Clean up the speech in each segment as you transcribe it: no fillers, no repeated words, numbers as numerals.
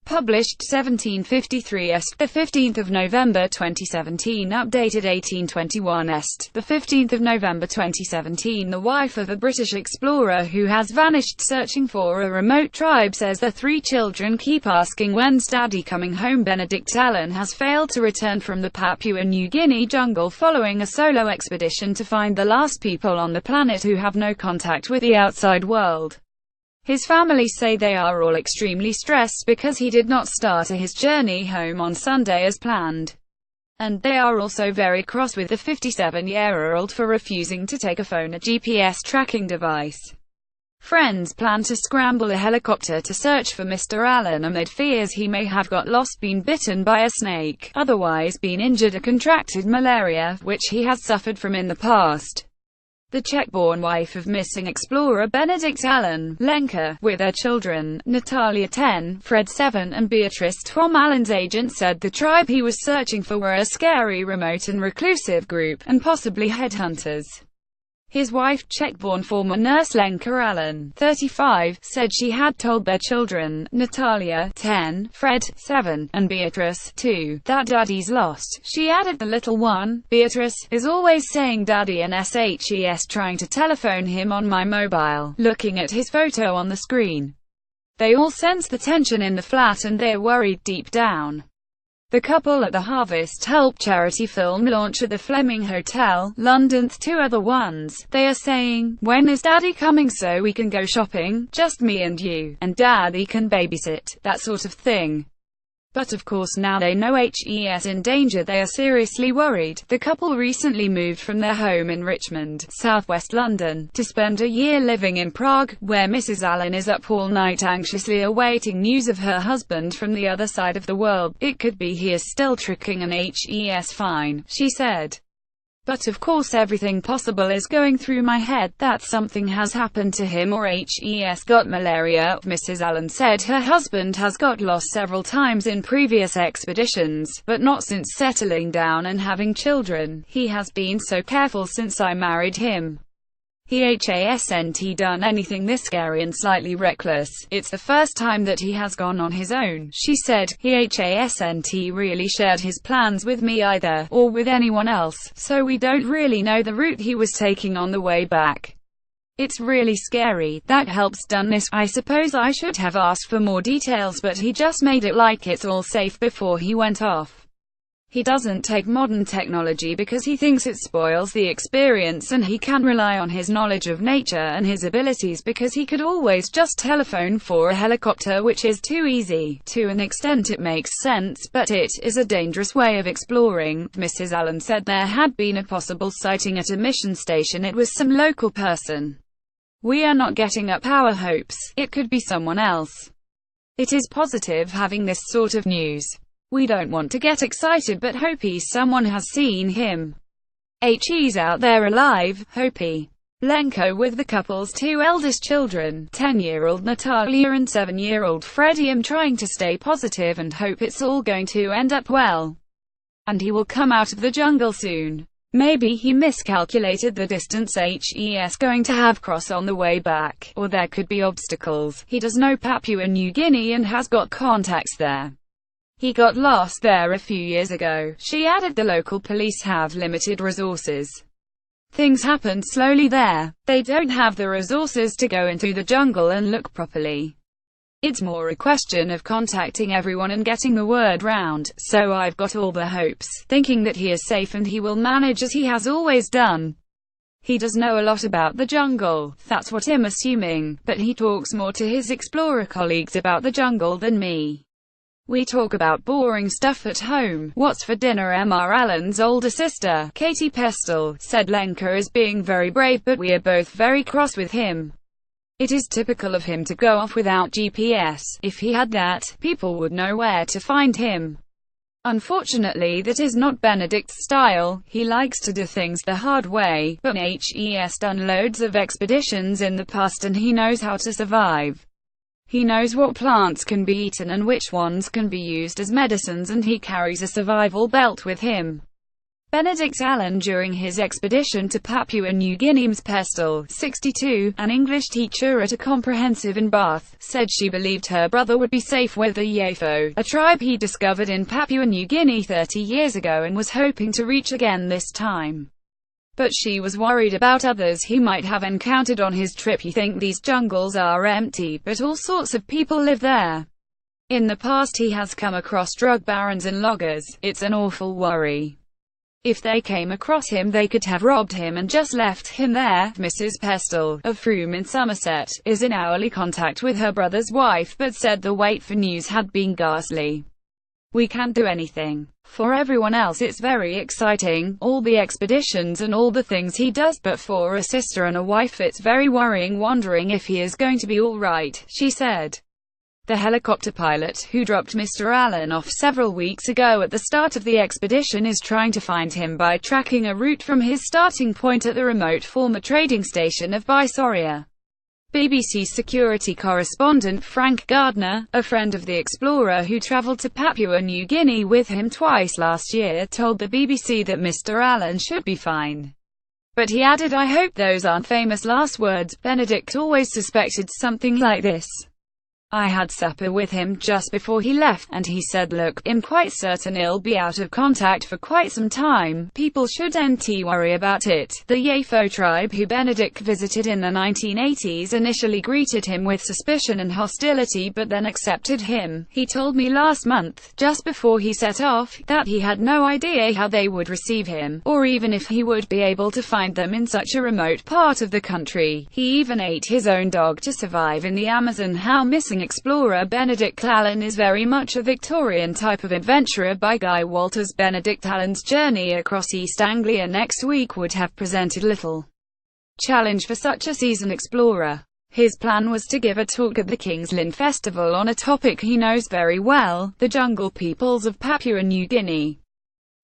Published 1753 est. The 15th of November 2017. Updated 1821 est. The 15th of November 2017. The wife of a British explorer who has vanished searching for a remote tribe says the three children keep asking when's daddy coming home. Benedict Allen has failed to return from the Papua New Guinea jungle following a solo expedition to find the last people on the planet who have no contact with the outside world. His family say they are all extremely stressed because he did not start his journey home on Sunday as planned. And they are also very cross with the 57-year-old for refusing to take a phone, a GPS tracking device. Friends plan to scramble a helicopter to search for Mr. Allen amid fears he may have got lost, been bitten by a snake, otherwise been injured or contracted malaria, which he has suffered from in the past. The Czech-born wife of missing explorer Benedict Allen, Lenka, with her children, Natalia 10, Fred 7 and Beatrice, Tom Allen's agent said the tribe he was searching for were a scary, remote and reclusive group, and possibly headhunters. His wife, Czech-born former nurse Lenka Allen, 35, said she had told their children, Natalia, 10, Fred, 7, and Beatrice, 2, that daddy's lost. She added, the little one, Beatrice, is always saying daddy and SHES, trying to telephone him on my mobile, looking at his photo on the screen. They all sense the tension in the flat and they're worried deep down. The couple at the Harvest Help charity film launch at the Fleming Hotel, London. Two other ones. They are saying, when is daddy coming so we can go shopping, just me and you, and daddy can babysit, that sort of thing. But of course now they know HES in danger, they are seriously worried. The couple recently moved from their home in Richmond, southwest London, to spend a year living in Prague, where Mrs. Allen is up all night anxiously awaiting news of her husband from the other side of the world. It could be he is still tricking an HES fine, she said. But of course everything possible is going through my head, that something has happened to him or HES got malaria. Mrs. Allen said her husband has got lost several times in previous expeditions, but not since settling down and having children. He has been so careful since I married him. He hasn't done anything this scary and slightly reckless. It's the first time that he has gone on his own, she said. He hasn't really shared his plans with me either, or with anyone else, so we don't really know the route he was taking on the way back. It's really scary. That helps done this. I suppose I should have asked for more details, but he just made it like it's all safe before he went off. He doesn't take modern technology because he thinks it spoils the experience, and he can rely on his knowledge of nature and his abilities because he could always just telephone for a helicopter, which is too easy. To an extent it makes sense, but it is a dangerous way of exploring. Mrs. Allen said there had been a possible sighting at a mission station. It was some local person. We are not getting up our hopes. It could be someone else. It is positive having this sort of news. We don't want to get excited, but Hopi someone has seen him. He's out there alive, Hopi. Lenka, with the couple's two eldest children, 10-year-old Natalia and 7-year-old Freddie, am trying to stay positive and hope it's all going to end up well. And he will come out of the jungle soon. Maybe he miscalculated the distance HES going to have cross on the way back, or there could be obstacles. He does know Papua New Guinea and has got contacts there. He got lost there a few years ago, she added. The local police have limited resources. Things happen slowly there. They don't have the resources to go into the jungle and look properly. It's more a question of contacting everyone and getting the word round, so I've got all the hopes, thinking that he is safe and he will manage as he has always done. He does know a lot about the jungle, that's what I'm assuming, but he talks more to his explorer colleagues about the jungle than me. We talk about boring stuff at home. What's for dinner? Mr. Allen's older sister, Katie Pestle, said Lenka is being very brave, but we are both very cross with him. It is typical of him to go off without GPS. If he had that, people would know where to find him. Unfortunately, that is not Benedict's style. He likes to do things the hard way, but he's done loads of expeditions in the past and he knows how to survive. He knows what plants can be eaten and which ones can be used as medicines, and he carries a survival belt with him. Benedict Allen during his expedition to Papua New Guinea. Ms. Pestle, 62, an English teacher at a comprehensive in Bath, said she believed her brother would be safe with the Yafo, a tribe he discovered in Papua New Guinea 30 years ago and was hoping to reach again this time. But she was worried about others he might have encountered on his trip. "You think these jungles are empty, but all sorts of people live there. In the past he has come across drug barons and loggers. It's an awful worry. If they came across him they could have robbed him and just left him there." Mrs. Pestle, of Frome in Somerset, is in hourly contact with her brother's wife but said the wait for news had been ghastly. "We can't do anything. For everyone else it's very exciting, all the expeditions and all the things he does, but for a sister and a wife it's very worrying, wondering if he is going to be all right," she said. The helicopter pilot, who dropped Mr. Allen off several weeks ago at the start of the expedition, is trying to find him by tracking a route from his starting point at the remote former trading station of Visoria. BBC security correspondent Frank Gardner, a friend of the explorer who travelled to Papua New Guinea with him twice last year, told the BBC that Mr. Allen should be fine. But he added, "I hope those aren't famous last words." Benedict always suspected something like this. "I had supper with him just before he left, and he said, look, I'm quite certain he'll be out of contact for quite some time. People shouldn't worry about it." The Yafo tribe, who Benedict visited in the 1980s, initially greeted him with suspicion and hostility but then accepted him. "He told me last month, just before he set off, that he had no idea how they would receive him, or even if he would be able to find them in such a remote part of the country. He even ate his own dog to survive in the Amazon." How missing explorer Benedict Allen is very much a Victorian type of adventurer by Guy Walters. Benedict Allen's journey across East Anglia next week would have presented little challenge for such a seasoned explorer. His plan was to give a talk at the King's Lynn Festival on a topic he knows very well, the jungle peoples of Papua New Guinea.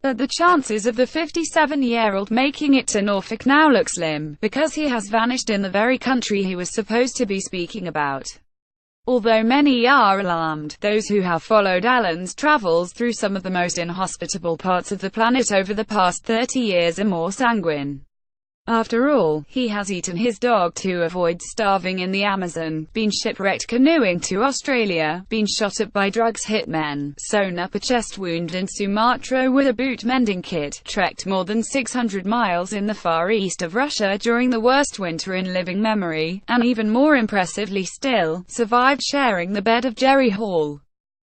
But the chances of the 57-year-old making it to Norfolk now look slim, because he has vanished in the very country he was supposed to be speaking about. Although many are alarmed, those who have followed Allen's travels through some of the most inhospitable parts of the planet over the past 30 years are more sanguine. After all, he has eaten his dog to avoid starving in the Amazon, been shipwrecked canoeing to Australia, been shot at by drugs hitmen, sewn up a chest wound in Sumatra with a boot-mending kit, trekked more than 600 miles in the far east of Russia during the worst winter in living memory, and even more impressively still, survived sharing the bed of Jerry Hall.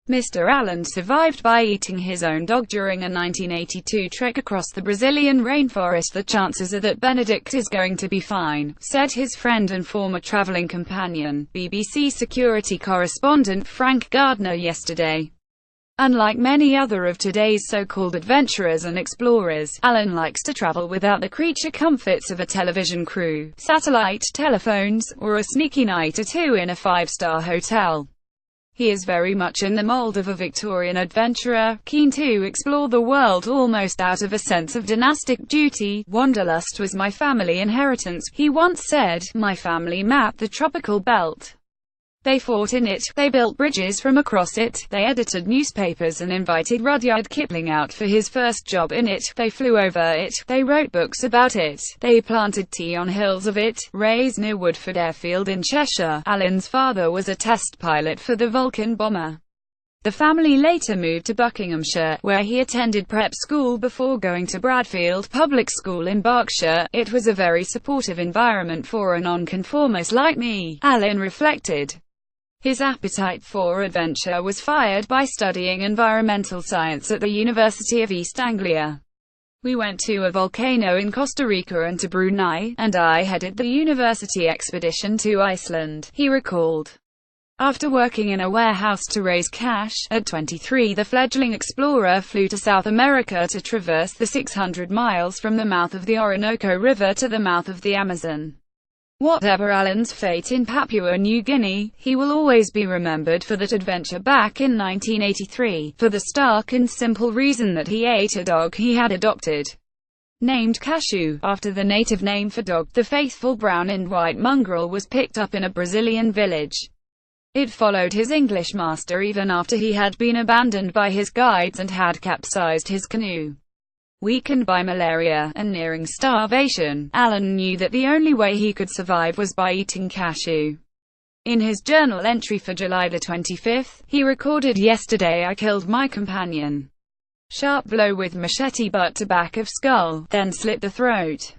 Mr. Allen survived by eating his own dog during a 1982 trek across the Brazilian rainforest. "The chances are that Benedict is going to be fine," said his friend and former traveling companion, BBC security correspondent Frank Gardner yesterday. Unlike many other of today's so-called adventurers and explorers, Allen likes to travel without the creature comforts of a television crew, satellite telephones, or a sneaky night or two in a five-star hotel. He is very much in the mold of a Victorian adventurer, keen to explore the world almost out of a sense of dynastic duty. "Wanderlust was my family inheritance," he once said. "My family mapped the tropical belt. They fought in it, they built bridges from across it, they edited newspapers and invited Rudyard Kipling out for his first job in it, they flew over it, they wrote books about it, they planted tea on hills of it, raised near Woodford Airfield in Cheshire." Allen's father was a test pilot for the Vulcan bomber. The family later moved to Buckinghamshire, where he attended prep school before going to Bradfield Public School in Berkshire. "It was a very supportive environment for a nonconformist like me," Allen reflected. His appetite for adventure was fired by studying environmental science at the University of East Anglia. "We went to a volcano in Costa Rica and to Brunei, and I headed the university expedition to Iceland," he recalled. After working in a warehouse to raise cash, at 23 the fledgling explorer flew to South America to traverse the 600 miles from the mouth of the Orinoco River to the mouth of the Amazon. Whatever Allen's fate in Papua New Guinea, he will always be remembered for that adventure back in 1983, for the stark and simple reason that he ate a dog he had adopted. Named Cashew, after the native name for dog, the faithful brown and white mongrel was picked up in a Brazilian village. It followed his English master even after he had been abandoned by his guides and had capsized his canoe. Weakened by malaria, and nearing starvation, Alan knew that the only way he could survive was by eating cashew. In his journal entry for July the 25th, he recorded, "Yesterday I killed my companion. Sharp blow with machete butt to back of skull, then slit the throat."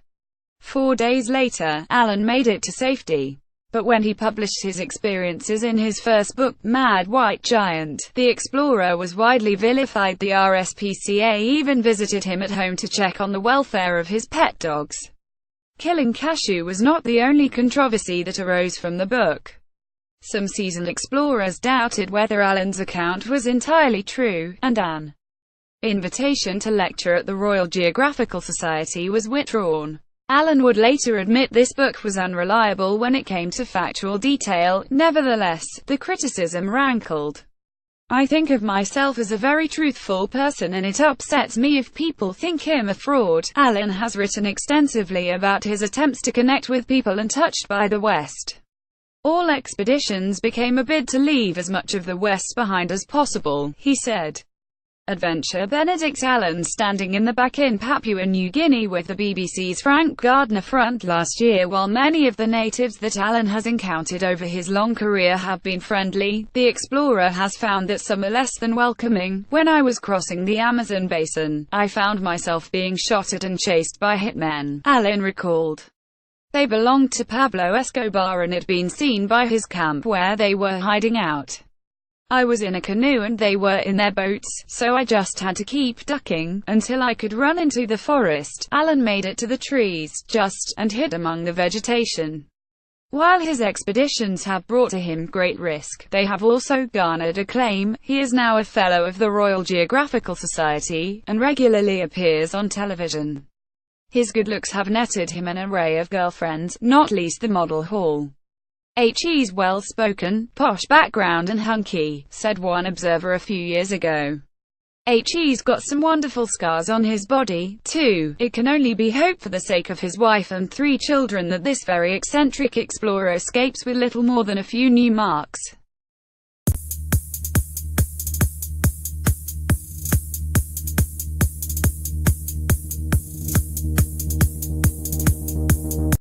4 days later, Alan made it to safety. But when he published his experiences in his first book, Mad White Giant, the explorer was widely vilified. The RSPCA even visited him at home to check on the welfare of his pet dogs. Killing cashew was not the only controversy that arose from the book. Some seasoned explorers doubted whether Alan's account was entirely true, and an invitation to lecture at the Royal Geographical Society was withdrawn. Alan would later admit this book was unreliable when it came to factual detail. Nevertheless, the criticism rankled. "I think of myself as a very truthful person, and it upsets me if people think him a fraud." Alan has written extensively about his attempts to connect with people untouched by the West. "All expeditions became a bid to leave as much of the West behind as possible," he said. Adventure Benedict Allen standing in the back in Papua New Guinea with the BBC's Frank Gardner front last year. While many of the natives that Allen has encountered over his long career have been friendly, the explorer has found that some are less than welcoming. "When I was crossing the Amazon basin, I found myself being shot at and chased by hitmen," Allen recalled. "They belonged to Pablo Escobar and had been seen by his camp where they were hiding out. I was in a canoe and they were in their boats, so I just had to keep ducking, until I could run into the forest." Allen made it to the trees, and hid among the vegetation. While his expeditions have brought to him great risk, they have also garnered acclaim. He is now a Fellow of the Royal Geographical Society, and regularly appears on television. His good looks have netted him an array of girlfriends, not least the model Hall. "He's well-spoken, posh background and hunky," said one observer a few years ago. He's got some wonderful scars on his body, too. It can only be hoped for the sake of his wife and 3 children that this very eccentric explorer escapes with little more than a few new marks.